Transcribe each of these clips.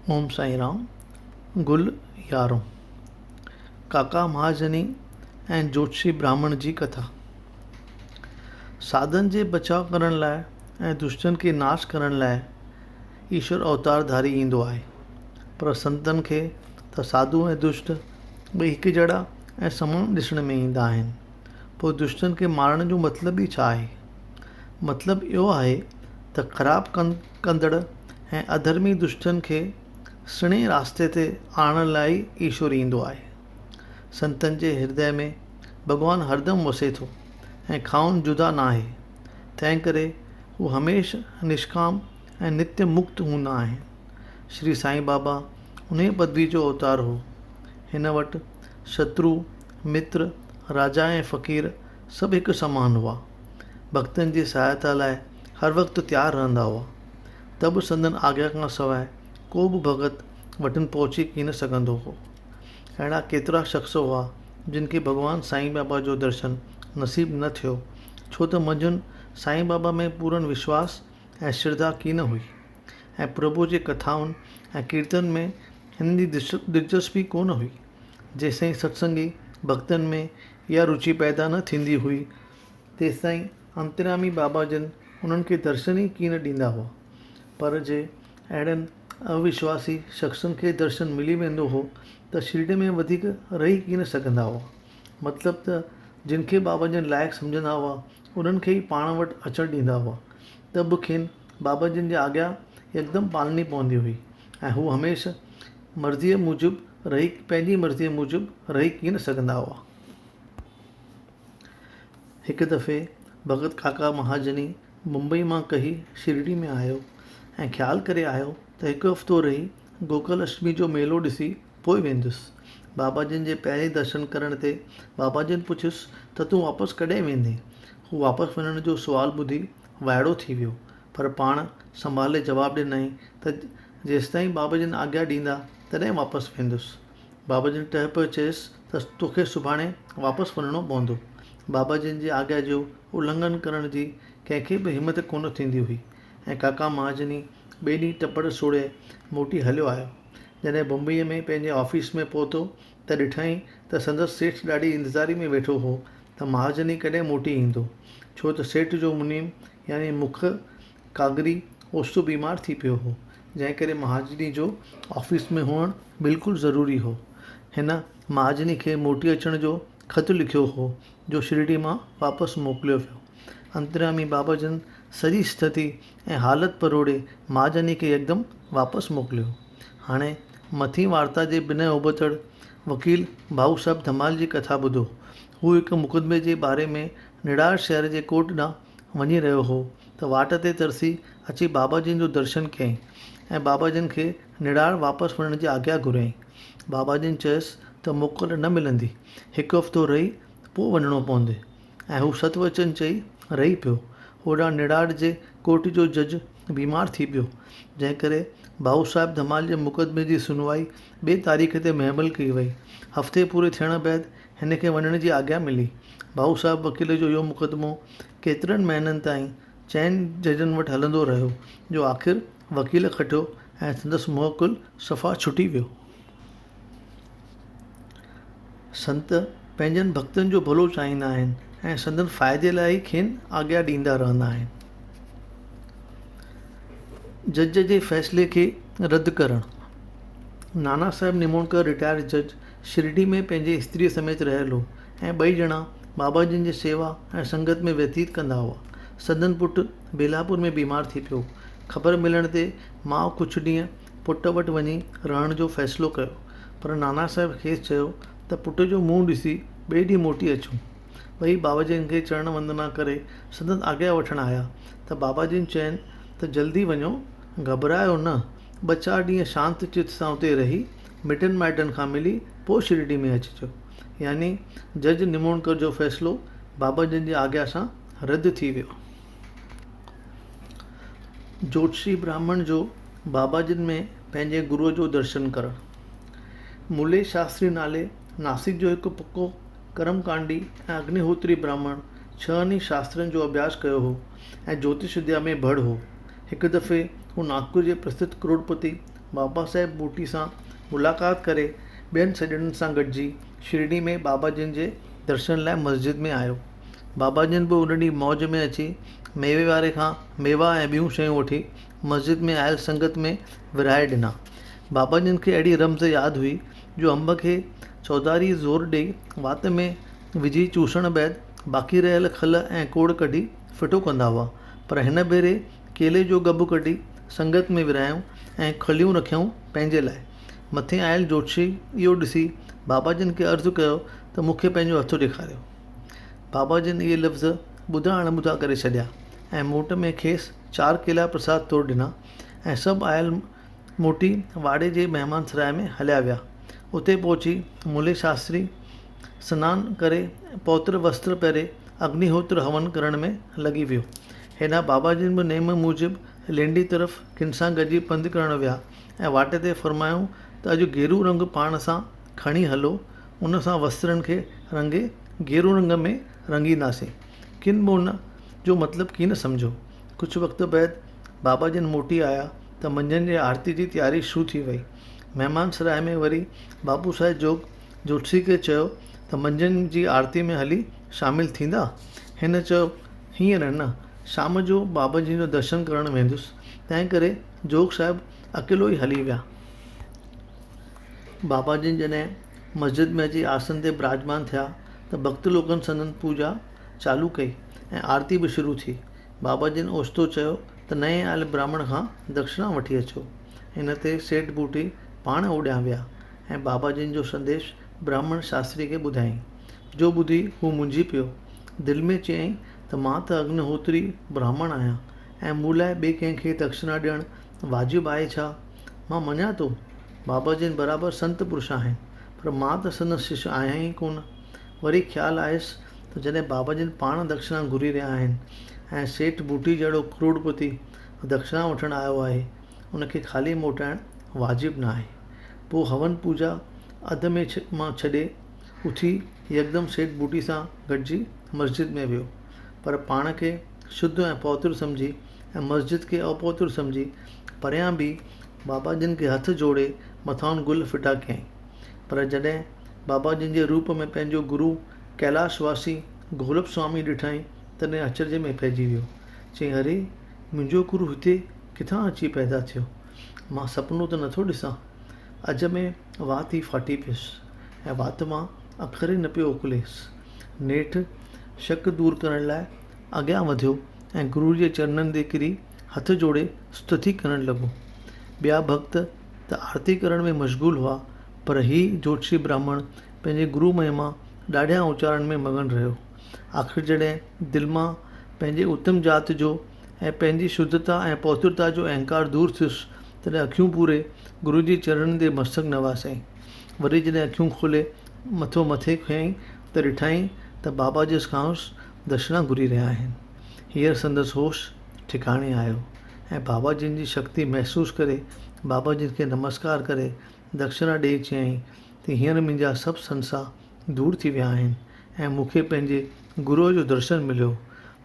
ओम साईं राम। गुल यारों। काका महाजनी ऐं जोशी ब्राह्मण जी कथा। साधन जे बचाव करण लाइ ऐं दुष्टन खे नाश करण लाइ ईश्वर अवतारधारी ईंदो आहे, पर संतन खे त साधु ऐं दुष्ट ॿई हिकु जहिड़ा ऐं समान ॾिसण में ईंदा आहिनि। पोइ दुष्टन खे मारण जो मतिलबु ई छा आहे? मतिलबु इहो आहे त ख़राबु कंदड़ ऐं अधर्मी दुष्टन खे सुहिणे रास्ते ते आणण लाइ ईश्वर ईंदो आहे। संतनि जे हृदय में भॻवानु हरदम वसे थो ऐं खाउन जुदा न आहे, तंहिं करे हू हमेशह निष्काम ऐं नित्य मुक्त हूंदा आहिनि। श्री साईं बाबा उन पदवी जो अवतार हो। हिन वटि शत्रु, मित्र, राजा ऐं फ़क़ीर सभु हिकु समान हुआ। भक्तनि जी सहायता लाइ हर वक़्तु तयारु रहंदा हुआ। त बि संदन आज्ञा खां सवाइ को बि भगत वटि पहुची कीन सघंदो हो। अहिड़ा केतिरा शख़्स हुआ जिन खे भॻवानु साईं बाबा जो दर्शन नसीब न थियो, छो त मंझंदि साईं बाबा में पूर्ण विश्वास ऐं श्रद्धा कीन हुई ऐं प्रभु जे कथाउनि ऐं कीर्तन में हिन जी दिलचस्पी कोन हुई। जेसिताईं सत्संगी भक्तनि में इहा रुचि पैदा न थींदी हुई, तेसिताईं अंतर्यामी बाबा जन उन्हनि खे दर्शन ई कीन ॾींदा हुआ। पर जे अहिड़नि अविश्वासी शख़्सनि खे दर्शन मिली वेंदो हो त शिरडी में वधीक रही कीन सघंदा हुआ। मतिलबु त जिन खे बाबा जन लाइक़ु सम्झंदा हुआ उन्हनि खे ई पाण वटि अचणु ॾींदा हुआ। त बि खेनि बाबा जन जी आज्ञा यकदमि पालनी पवंदी हुई ऐं हू हमेशह मर्ज़ीअ मूजिबि पंहिंजी मर्ज़ीअ मूजिबि रही कीन सघंदा हुआ। हिकु दफ़े भगत काका महाजनी मुंबई मां कही शिरडी में आयो ऐं ख़्यालु करे आयो त हिकु हफ़्तो रही गोकुल अष्टमी जो मेलो ॾिसी पोइ वेंदुसि। बाबा जन जे पहिरें दर्शन करण ते बाबा जन पुछियुसि त तूं वापसि कॾहिं वेंदे? हू वापसि वञण जो सुवालु ॿुधी वाइड़ो थी वियो, पर पाण संभाले जवाबु ॾिनई त जेसिताईं बाबा जन आज्ञा ॾींदा तॾहिं वापसि वेंदुसि। बाबा जन टह पियो चयसि त तोखे सुभाणे वापसि वञिणो पवंदो। बाबा जन जी आज्ञा जो उल्लंघन करण जी कंहिंखे बि हिमत कोन थींदी हुई ऐं काका महाजनी ॿिए ॾींहुं टपड़ सोड़े मोटी हलियो आयो। जॾहिं बम्बईअ में पंहिंजे ऑफिस में पहुतो त ॾिठईं त संदसि सेठ ॾाढी इंतज़ारी में वेठो हो त महाजनी कॾहिं मोटी ईंदो, छो त सेठ जो मुनीम यानी मुख कागरी ओछो बीमार थी पियो हो, जंहिं करे महाजनी जो ऑफिस में हुअणु बिल्कुलु ज़रूरी हो। हिन महाजनी खे मोटी अचण जो ख़तु लिखियो हो जो शिरडी मां वापसि मोकिलियो वियो। अंतर्यामी बाबा जन सॼी स्थिति ऐं हालति परोड़े महाजनी खे यकदमि वापसि मोकिलियो। हाणे मथीं वार्ता जे बिना उबतड़ वकील भाऊ साहब धमाल जी कथा ॿुधो। हू हिकु मुक़दमे जे बारे में निडार शहर जे कोर्ट ॾांहुं वञी रहियो हो त वाट ते तरसी अची बाबा जन जो दर्शन कयईं ऐं बाबा जन खे निडार वापसि वञण जी आज्ञा घुरियईं। बाबा जन चयसि त मोकल न मिलंदी, हिकु हफ़्तो रही पोइ वञिणो पवंदे, ऐं हू सतवचन चई रही पियो। होॾां निडार जे कोर्ट जो जज बीमार थी पियो, जंहिं करे भाऊ साहिब धमाल जे मुक़दमे जी सुनवाई ॿिए तारीख़ ते महमल कई वई। हफ़्ते पूरे थियण बैदि हिन खे वञण जी आज्ञा मिली। भाऊ साहिब वकील जो इहो मुक़दमो केतिरनि महीननि ताईं चइनि जजनि वटि हलंदो रहियो, जो आख़िर वकील खटियो ऐं संदसि मोकुल सफ़ा छुटी वियो। संत पंहिंजनि भक्तनि जो भलो चाहींदा आहिनि ऐं संदन फ़ाइदे लाइ ई खेनि आज्ञा ॾींदा रहंदा आहिनि। जज जे फ़ैसिले खे रद्द करणु। नाना साहिब निमोणकर रिटायर जज शिरडी में पंहिंजे स्त्रीअ समेत रहियल हो ऐं ॿई ॼणा बाबा जन जी सेवा ऐं संगत में व्यतीत कंदा हुआ। संदन पुटु बेलापुर में बीमार थी पियो। ख़बर मिलण ते माउ कुझु ॾींहं पुट वटि वञी रहण जो फ़ैसिलो कयो, पर नाना साहिब खेसि चयो त पुट जो मुंहुं ॾिसी ॿिए ॾींहुं मोटी अचूं। ॿई बाबा जन खे चरण वंदना करे संदन आज्ञा वठणु आया त बाबा जन चयनि त जल्दी वञो, घबरायो न, 2-4 ॾींहं शांति चित सां उते रही मिटनि माइटनि खां मिली पोइ शिरडी में अचिजो। यानी जज निमोणकर जो फ़ैसिलो बाबा जन जी आज्ञा सां रद्द थी वियो। जोशी ब्राह्मण जो बाबा जन में पंहिंजे गुरूअ जो दर्शन करणु। मूले शास्त्री नाले नासिक जो हिकु पको कर्मकांडी ऐं अग्निहोत्री ब्राह्मण 6 शास्त्रनि जो अभ्यास कयो हो ऐं ज्योतिष विद्या में बड़ हो। हिकु दफ़े हू नागपुर जे प्रसिद्ध करोड़पति बाबा साहिब बूटी सां मुलाक़ात करे ॿियनि सॼणनि सां गॾिजी शिरडी में बाबा जिन जे दर्शन लाइ मस्जिद में आयो। बाबा जिन बि उन ॾींहुं मौज में अची मेवे वारे खां मेवा ऐं ॿियूं शयूं वठी मस्जिद में आयल संगत में विराए ॾिना। बाबा जिन खे अहिड़ी रम्ज़ यादि हुई जो अंब खे चौधारी ज़ोर ॾेई वात में विझी चूसण बैदि बाक़ी रहियल खल ऐं कोड़ कढी फिटो कंदा हुआ, पर हिन भेरे केले जो गबु कढी संगत में विरायूं ऐं खलियूं रखियऊं पंहिंजे लाइ। मथे आयल जोशी इहो ॾिसी बाबा जिन खे अर्ज़ु कयो त मूंखे पंहिंजो हथु ॾेखारियो। बाबा जिन इहे लफ़्ज़ ॿुधा अणॿुधा करे छॾिया ऐं मूट में खेसि 4 केला प्रसाद तोड़ ॾिना ऐं सभु आयल मोटी वाड़े जे महिमान सराय में हलिया विया। उते पहुची मूले शास्त्री सनानु करे पौत्र वस्त्र पहिरे अग्निहोत्र हवन करण में लॻी वियो। हेॾा बाबा जिन बि नेम मूजिबि लेंडी तरफ़ किन सां गॾिजी पंधु करणु विया ऐं वाट ते फरमायूं त अॼु गेरू रंग पाण सां खणी हलो, उन सां वस्त्रनि खे रंगे गेरू रंग में रंगींदासीं। किन बि उन जो मतिलबु कीन सम्झो। कुझु वक़्तु बैदि बाबा जिन मोटी आया त मंझंदि जे आरती जी तयारी शुरू थी वई। महिमान सराय में वरी बाबू साहिब जोशी खे चयो त मंझंदि जी आरती में हली शामिलु थींदा। हिन चयो हींअर न, शाम जो बाबा जी जो दर्शन करणु वेंदुसि, तंहिं करे जोग साहिबु अकेलो ई हली विया। बाबा जिन जॾहिं मस्जिद में अची आसन ते विराजमान थिया त भक्त लोकनि संदन पूजा चालू कई ऐं आरती बि शुरू थी। बाबा जिन ओचितो चयो त नए आयल ब्राह्मण खां दक्षिणा वठी अचो। हिन ते सेठ बूटी पाण ओॾियां विया ऐं बाबा जिन जो संदेश ब्राह्मण शास्त्री खे ॿुधाईं। जो ॿुधी हू मुंझी पियो। दिलि में चयईं त मां त अग्निहोत्री ब्राह्मण आहियां ऐं मूं लाइ ॿिए कंहिंखे दक्षिणा ॾियणु वाजिबु आहे छा? मां मञां थो बाबा जिन बराबरि संत पुरुष आहिनि, पर मां त संदसि शिष्य आहियां ई कोन। वरी ख़्यालु आयुसि त जॾहिं बाबा जिन पाण दक्षिणा घुरी रहिया आहिनि ऐं सेठ बूटी जहिड़ो करोड़पति दक्षिणा वठणु आयो आहे, उनखे ख़ाली मोटाइणु वाजिबु न आहे। पोइ हवन पूजा अधु में मां छॾे उथी यकदमि सेठ बूटी सां गॾिजी मस्जिद में वियो, पर पाण खे शुद्ध ऐं पवित्र सम्झी ऐं मस्जिद खे अपवित्र सम्झी परियां बि बाबा जिन खे हथ जोड़े मथां गुल फिटा कयईं। पर जॾहिं बाबा जिन जे रूप में पंहिंजो गुरु कैलाशवासी गोलप स्वामी ॾिठईं तॾहिं अचरज में पइजी वियो। चई, अरे मुंहिंजो गुरु हिते किथां अची पैदा थियो? मां सपनो त नथो ॾिसां। अज में वात ई फाटी पियुसि ऐं वात मां अखर ई न पियो उकलेसि। नेठि शक दूर करण लाइ अॻियां वधियो ऐं गुरू जे चरणनि ते किरी हथ जोड़े स्तुति करणु लॻो। ॿिया भक्त त आरती करण में मशगूल हुआ, पर हीउ जोशी ब्राह्मण पंहिंजे गुरू महिमा ॾाढियां उचारण में मगन रहियो। आख़िर जॾहिं दिलि मां पंहिंजे उत्तम जात जो ऐं पंहिंजी शुद्धता ऐं पवित्रता जो अहंकार दूर थियुसि, तॾहिं अखियूं पूरे गुरू जी चरणनि ते मस्तक नवासियईं। वरी जॾहिं अखियूं खोले मथो मथे खयईं त ॾिठाईं त बाबा जिस खांसि दक्षिणा घुरी रहिया आहिनि। हींअर संदसि होश ठिकाणे आयो ऐं बाबा जिन जी शक्ति महसूसु करे बाबा जिन खे नमस्कार करे दक्षिणा ॾेई चयईं त हींअर मुंहिंजा सभु संसा दूर थी विया आहिनि ऐं मूंखे पंहिंजे गुरूअ जो दर्शन मिलियो।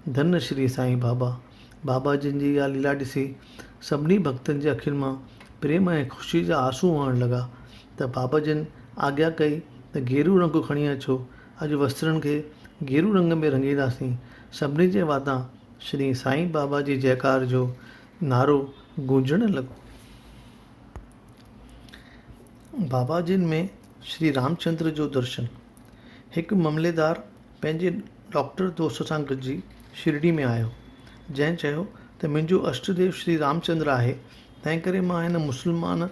धन श्री साईं बाबा। बाबा जिन जी इहा लीला ॾिसी सभिनी भक्तनि जे अखियुनि मां प्रेम ऐं ख़ुशी जा आंसू वहणु लॻा त बाबा जिन आज्ञा कई त गेरू रंग खणी अचो, अॼु वस्त्रनि खे गेरू रंग में रंगींदासीं। सभिनी जे वातां श्री साईं बाबा जी जयकार जो नारो गूंजणु लॻो। बाबा जिन में श्री रामचंद्र जो दर्शन। हिकु मामलेदार पंहिंजे डॉक्टर दोस्त सां गॾिजी शिरडी में आयो, जंहिं चयो त मुंहिंजो अष्टदेव श्री रामचंद्र आहे, तंहिं करे मां हिन मुस्लमान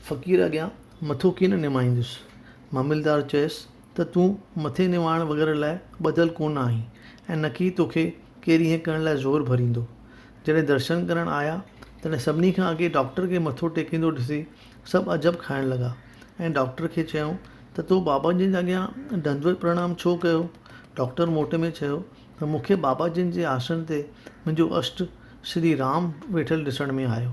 फ़क़ीर अॻियां मथो कीन निमाईंदुसि। मामलेदार चयसि त तूं मथे निवाइण वग़ैरह लाइ ॿधल कोन आहीं ऐं न की तोखे केरु ईअं करण लाइ ज़ोर भरींदो। जॾहिं दर्शन करणु आया तॾहिं सभिनी खां अॻे डॉक्टर खे मथो टेकींदो ॾिसी सभु अजब खाइण लॻा ऐं डॉक्टर खे चयूं त तूं बाबा जिन जे अॻियां दंडवत प्रणाम छो कयो? डॉक्टर मोट में चयो त मूंखे बाबा जिन जे आसन ते मुंहिंजो अष्ट श्री राम वेठल ॾिसण में आयो।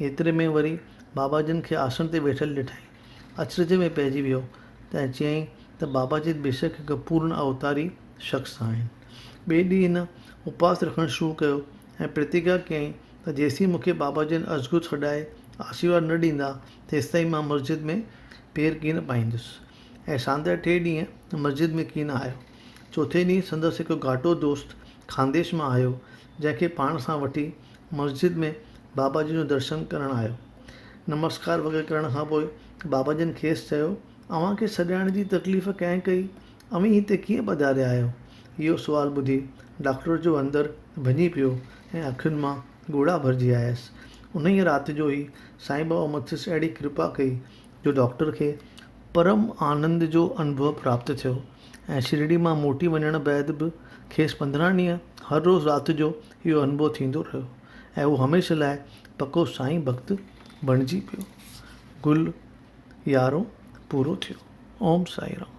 एतिरे में वरी बाबा जिन खे आसन ते वेठल ॾिठईं, अचरज में पइजी वियो त चयईं त बाबा जिन बेशक हिकु पूर्ण अवतारी शख़्स आहिनि। ॿिए ॾींहुं हिन उपवास रखणु शुरू कयो ऐं प्रतिज्ञा कयईं त जेसीं मूंखे बाबा जिन अज़गु छॾाए आशीर्वाद न ॾींदा तेसिताईं मां मस्जिद में पेर कीअं न पाईंदुसि। ऐं सांदे 3 ॾींहं मस्जिद में कीअं न आयो। चौथे ॾींहुं संदसि हिकु घाटो दोस्त खानदेश मां आयो, जंहिंखे पाण सां वठी मस्जिद में बाबा जी जो दर्शन करणु आयो। नमस्कार वग़ैरह करण खां पोइ बाबा जन खेसि चयो, अव्हांखे सॾाइण जी तकलीफ़ कंहिं कई? अव्हीं हिते कीअं पधारिया आहियो? इहो सुवालु ॿुधी डॉक्टर जो अंदरि भञी पियो ऐं अखियुनि मां ॻोढ़ा भरिजी आयसि। उन ई राति जो ई साईं बाबा मथियुसि अहिड़ी कृपा कई जो डॉक्टर खे परम आनंद जो अनुभव प्राप्त थियो ऐं शिरडी मां मोटी वञण बैदि बि खेसि 15 ॾींहं हर रोज़ु राति जो इहो अनुभव थींदो रहियो ऐं उहो हमेशह लाइ पको साईं भक्त बणिजी पियो। गुल यारो पूरो थियो। ओम साईं राम।